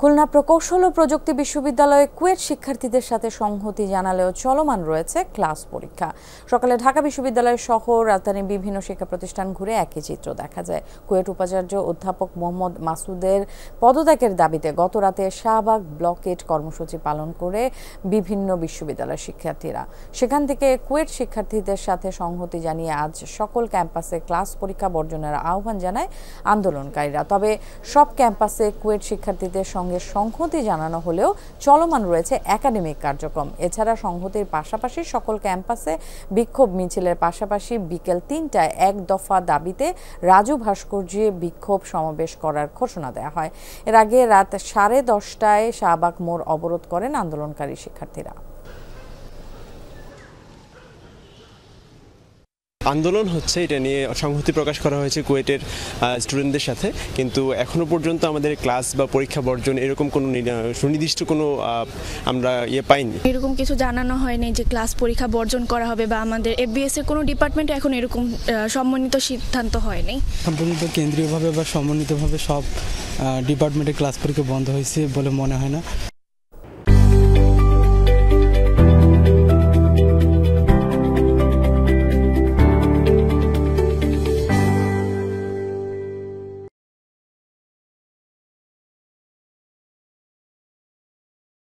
খুলনা প্রকৌশল ও প্রযুক্তি বিশ্ববিদ্যালয়ে কুয়েট শিক্ষার্থীদের সাথে সংহতি জানালেও চলমান রয়েছে ক্লাস পরীক্ষা। সকালে ঢাকা বিশ্ববিদ্যালয় সহ রাজধানীর বিভিন্ন শিক্ষা প্রতিষ্ঠান ঘুরে একই চিত্র দেখা যায়। কুয়েট উপাচার্য অধ্যাপক মোহাম্মদ মাসুদের পদত্যাগের দাবিতে গতরাতে শাহবাগ ব্লকেট কর্মসূচি পালন করে বিভিন্ন বিশ্ববিদ্যালয়ের শিক্ষার্থীরা। সেখান থেকে কুয়েট শিক্ষার্থীদের সাথে সংহতি জানিয়ে আজ সকল ক্যাম্পাসে ক্লাস পরীক্ষা বর্জনের আহ্বান জানায় আন্দোলনকারীরা। তবে সব ক্যাম্পাসে কুয়েট শিক্ষার্থীদের সঙ্গে সংহতি জানানো হলেও চলমান রয়েছে একাডেমিক কার্যক্রম। এছাড়া সংহতির পাশাপাশি সকল ক্যাম্পাসে বিক্ষোভ মিছিলের পাশাপাশি বিকেল ৩টায় এক দফা দাবিতে রাজু ভাস্কর্যে বিক্ষোভ সমাবেশ করার ঘোষণা দেওয়া হয়। এর আগে রাত 10:30টায় শাহবাগ মোড় অবরোধ করেন আন্দোলনকারী শিক্ষার্থীরা। আন্দোলন হচ্ছে, এটা নিয়ে সংহতি প্রকাশ করা হয়েছে কুয়েটের স্টুডেন্টদের সাথে, কিন্তু এখনো পর্যন্ত আমাদের ক্লাস বা পরীক্ষা বর্জন এরকম কোনো সুনির্দিষ্ট কোনো আমরা পাইনি। এরকম কিছু জানানো হয়নি যে ক্লাস পরীক্ষা বর্জন করা হবে বা আমাদের এফবিএস এর কোনো ডিপার্টমেন্টে এখন এরকম সমন্বিত সিদ্ধান্ত হয়নি। সম্পূর্ণ কেন্দ্রীয়ভাবে বা সমন্বিতভাবে সব ডিপার্টমেন্টে ক্লাস পরীক্ষা বন্ধ হয়েছে বলে মনে হয় না।